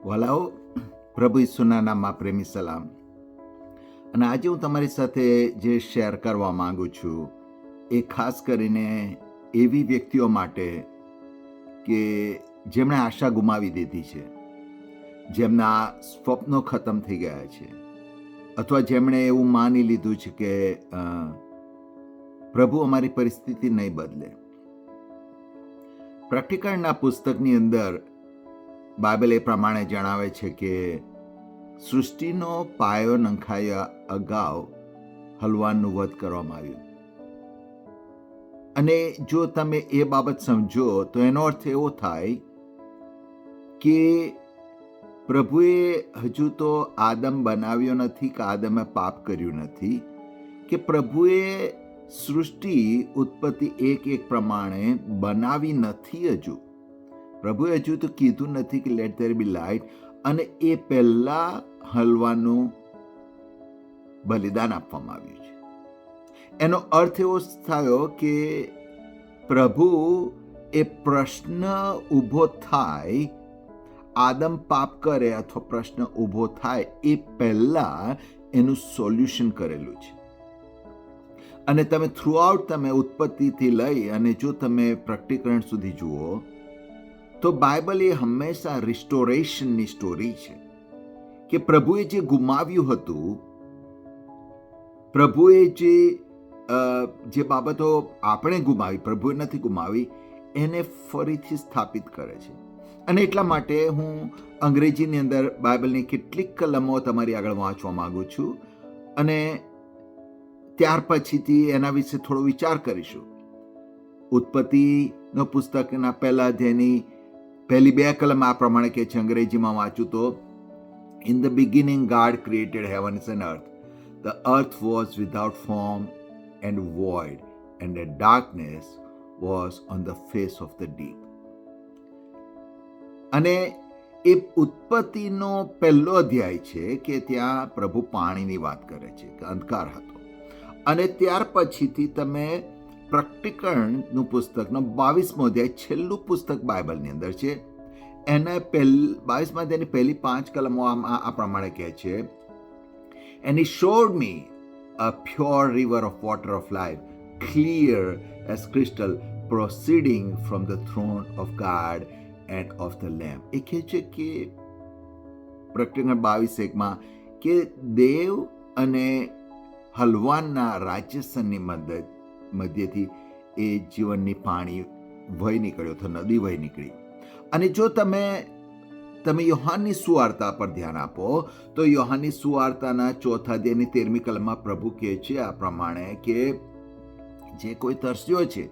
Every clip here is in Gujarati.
વલાઓ, પ્રભુ ઈસુના નામમાં પ્રેમી સલામ. અને આજે હું તમારી સાથે જે શેર કરવા માંગુ છું એ ખાસ કરીને એવી વ્યક્તિઓ માટે કે જેમણે આશા ગુમાવી દીધી છે, જેમના સ્વપ્નો ખતમ થઈ ગયા છે, અથવા જેમણે એવું માની લીધું છે કે પ્રભુ અમારી પરિસ્થિતિ નહીં બદલે. પ્રકટીકરણના પુસ્તકની અંદર બાઇબલ એ પ્રમાણે જણાવે છે કે સૃષ્ટિનો પાયો નંખાયા અગાઉ હલવાનનું વધ કરવામાં આવ્યું. અને જો તમે એ બાબત સમજો તો એનો અર્થ એવો થાય કે પ્રભુએ હજુ તો આદમ બનાવ્યો નથી કે આદમે પાપ કર્યું નથી, કે પ્રભુએ સૃષ્ટિ ઉત્પત્તિ એક પ્રમાણે બનાવી નથી. હજુ પ્રભુએ હજુ તો કીધું નથી કે લેટ ધેર બી લાઇટ, અને એ પહેલા હલવાનું બલિદાન આપવામાં આવ્યું છે. એનો અર્થ એવો થયો કે પ્રભુ એ પ્રશ્ન ઊભો થાય, આદમ પાપ કરે અથવા પ્રશ્ન ઊભો થાય એ પહેલા એનું સોલ્યુશન કરેલું છે. અને તમે થ્રુઆઉટ તમે ઉત્પત્તિથી લઈ અને જો તમે પ્રકટીકરણ સુધી જુઓ તો બાઇબલ એ હંમેશા રિસ્ટોરેશનની સ્ટોરી છે. કે પ્રભુએ જે ગુમાવ્યું હતું, પ્રભુએ જે બાબતો આપણે ગુમાવી, પ્રભુએ નથી ગુમાવી, એને ફરીથી સ્થાપિત કરે છે. અને એટલા માટે હું અંગ્રેજીની અંદર બાઇબલની કેટલીક કલમો તમારી આગળ વાંચવા માંગુ છું અને ત્યાર પછીથી એના વિશે થોડો વિચાર કરીશું. ઉત્પત્તિનો પુસ્તકના પહેલા અધ્યાયની પહેલી 2 કલમ આ પ્રમાણે કહે છે. અંગ્રેજીમાં વાંચું તો, In the beginning God created heavens and earth. The earth was without form and void, and the darkness was on the face of the deep. અને એ ઉત્પત્તિનો પહેલો અધ્યાય છે કે ત્યાં પ્રભુ પાણીની વાત કરે છે કે અંધકાર હતો. અને ત્યાર પછીથી તમે પ્રકટીકરણનું પુસ્તકનો 22મો અધ્યાય, છેલ્લું પુસ્તક બાઇબલની અંદર છે, એના 22મા અધ્યાયની પહેલી 5 કલમો આ પ્રમાણે કહે છે, And he showed me a pure river of water of life, clear as crystal, proceeding from the throne of God and of the Lamb. એ કહે છે કે પ્રકટીકરણ 22:1માં કે દેવ અને હલવાનના રાજ્યસનની મધ્યથી એ જીવનની પાણી વહી નીકળ્યો તો નદી વહી નીકળી. અને જો તમે યોહાનની સુવાર્તા પર ધ્યાન આપો તો યોહાનની સુવાર્તાના 4થા અધ્યાયની 13મી કલમમાં પ્રભુ કહે છે આ પ્રમાણે કે જે કોઈ તરસ્યો છે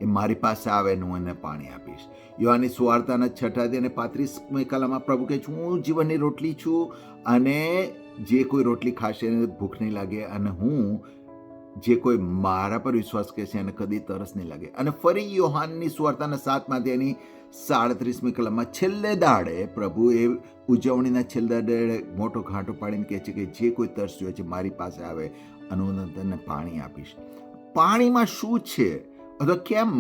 એ મારી પાસે આવે ને હું એને પાણી આપીશ. યોહાનની સુવાર્તાના 6થા અધ્યાયની 35મી કલમમાં પ્રભુ કહે છે, હું જીવનની રોટલી છું અને જે કોઈ રોટલી ખાશે એને ભૂખ નહીં લાગે, અને હું જે કોઈ મારા પર વિશ્વાસ કરશે એને કદી તરસ નહીં લાગે. અને ફરી યોહાનની સુવાર્તાના 7મા અધ્યાયની 37મી કલમમાં છેલ્લે દાડે પ્રભુ એ ઉજવણીના છેલ્લા દાડે મોટો ઘાંટો પાડીને કહે છે કે જે કોઈ તરસ્યો છે મારી પાસે આવે અને હું તેને પાણી આપીશ. પાણીમાં શું છે અથવા કેમ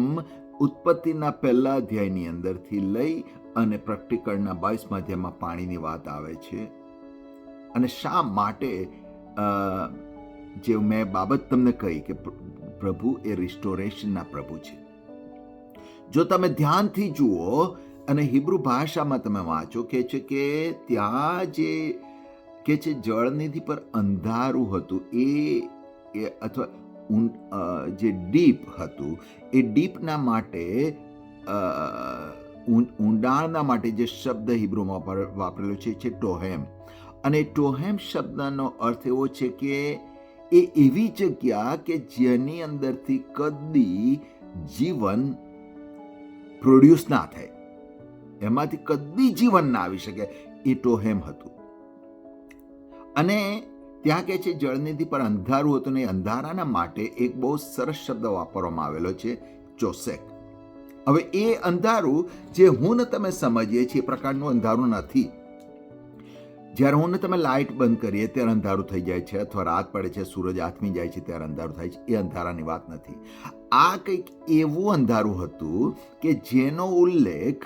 ઉત્પત્તિના પહેલા અધ્યાયની અંદરથી લઈ અને પ્રકટીકરણના 22મા અધ્યાયમાં પાણીની વાત આવે છે, અને શા માટે જે મેં બાબત તમને કહી કે પ્રભુ એ રિસ્ટોરેશનના પ્રભુ છે. જો તમે ધ્યાનથી જુઓ અને હિબ્રુ ભાષામાં તમે વાંચો, કે છે કે ત્યાં જે કે છે જળનિધિ પર અંધારું હતું, એ અથવા જે ડીપ હતું, એ ડીપના માટે ઊંડાણના માટે જે શબ્દ હિબ્રુમાં વાપરેલો છે ટોહેમ. અને ટોહેમ શબ્દનો અર્થ એવો છે કે એ એવી જગ્યા કે જેની અંદરથી કદી જીવન પ્રોડ્યુસ ના થાય, એમાંથી કદી જીવન ના આવી શકે, એ ટોહેમ હતું. અને ત્યાં કે છે જળનિધિ પર અંધારું હતું, ને અંધારાના માટે એક બહુ સરસ શબ્દ વાપરવામાં આવેલો છે, ચોસેક. હવે એ અંધારું જે હું ને તમે સમજીએ છીએ એ પ્રકારનું અંધારું નથી. જ્યારે હું ને તમે લાઇટ બંધ કરીએ ત્યારે અંધારું થઈ જાય છે, અથવા રાત પડે છે, સૂરજ આથમી જાય છે ત્યારે અંધારું થાય છે, એ અંધારાની વાત નથી. આ કંઈક એવું અંધારું હતું કે જેનો ઉલ્લેખ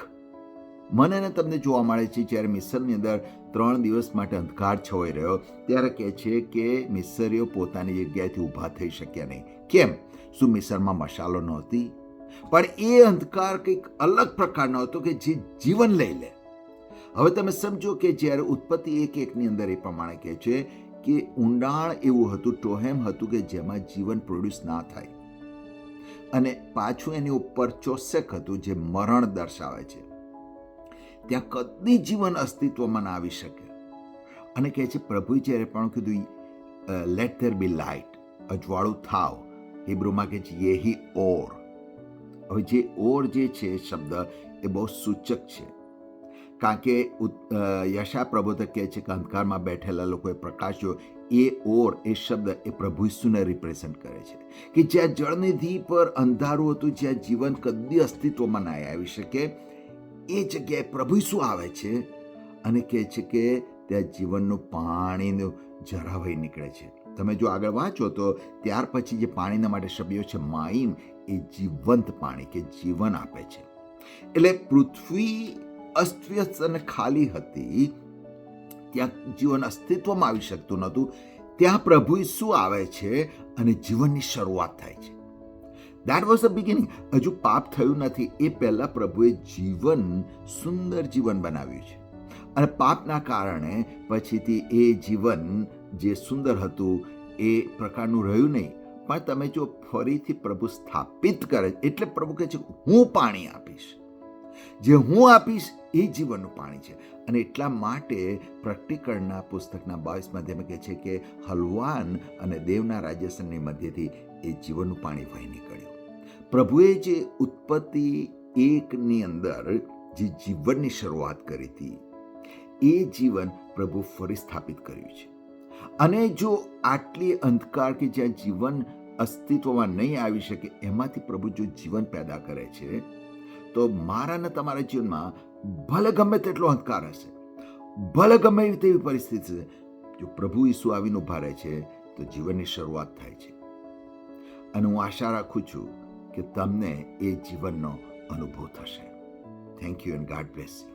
મને ને તમને જોવા મળે છે જ્યારે મિસરની અંદર 3 દિવસ માટે અંધકાર છવાઈ રહ્યો ત્યારે કહે છે કે મિસરીઓ પોતાની જગ્યાએથી ઊભા થઈ શક્યા નહીં. કેમ? શું મિસરમાં મશાલો નહોતી? પણ એ અંધકાર કંઈક અલગ પ્રકારનો હતો કે જે જીવન લઈ લે. હવે તમે સમજો કે જ્યારે ઉત્પત્તિ 1:1 અંદર એ પ્રમાણે કહે છે કે ઊંડાણ એવું હતું, ટોહેમ હતું કે જેમાં જીવન પ્રોડ્યુસ ના થાય, અને પાછું એની ઉપર ચોસેક હતું જે મરણ દર્શાવે છે. ત્યાં કદી જીવન અસ્તિત્વમાં ના આવી શકે. અને કહે છે પ્રભુએ જ્યારે પણ કીધું લેટ ધેર બી લાઇટ, અજવાળું થાવ, હિબ્રુમાં કહે છે યેહી ઓર. હવે જે ઓર જે છે શબ્દ એ બહુ સૂચક છે, કારણ કે યશા પ્રબોધક કહે છે કે અંધકારમાં બેઠેલા લોકોએ પ્રકાશ જોયો. એ ઓર એ શબ્દ એ પ્રભુ ઈસુને રિપ્રેઝન્ટ કરે છે કે જ્યાં જળનિધિ પર અંધારું હતું, જ્યાં જીવન કદી અસ્તિત્વમાં ના આવી શકે, એ જગ્યાએ પ્રભુ ઈસુ આવે છે અને કહે છે કે ત્યાં જીવનનું પાણીનું ઝરા વહી નીકળે છે. તમે જો આગળ વાંચો તો ત્યાર પછી જે પાણીના માટે શબ્દો છે માઈમ, એ જીવંત પાણી કે જીવન આપે છે. એટલે પૃથ્વી અસ્તવ્યસ્ત અને ખાલી હતી, ત્યાં જીવન અસ્તિત્વમાં આવી શકતું નહોતું. ત્યાં પ્રભુ ઈસુ આવે છે અને જીવનની શરૂઆત થાય છે. That was the beginning. હજુ પાપ થયું નથી એ પહેલા પ્રભુએ જીવન, સુંદર જીવન બનાવ્યું છે. અને પાપના કારણે પછીથી એ જીવન જે સુંદર હતું એ પ્રકારનું રહ્યું નહીં. પણ તમે જો ફરીથી પ્રભુ સ્થાપિત કરે, એટલે પ્રભુ કહે છે હું પાણી આપીશ, જે હું આપીશ એ જીવનનું પાણી છે. અને એટલા માટે પ્રકટીકરણના પુસ્તકના 22મા અધ્યાયમાં કહે છે કે હલવાન અને દેવના રાજ્યસનની મધ્યથી એ જીવનનું પાણી વહી નીકળ્યું. પ્રભુએ જે ઉત્પત્તિ 1ની અંદર જે જીવનની શરૂઆત કરી હતી, એ જીવન પ્રભુ ફરી સ્થાપિત કર્યું છે. અને જો આટલી અંધકાર કે જ્યાં જીવન અસ્તિત્વમાં નહીં આવી શકે, એમાંથી પ્રભુ જો જીવન પેદા કરે છે, તો મારા ને તમારા જીવનમાં ભલે ગમે તેટલો અંધકાર હશે, ભલે ગમે તેવી પરિસ્થિતિ છે, જો પ્રભુ ઈસુ આવીને ઉભા રહે છે તો જીવનની શરૂઆત થાય છે. અને હું આશા રાખું છું કે તમને એ જીવનનો અનુભવ થશે. Thank you and God bless you.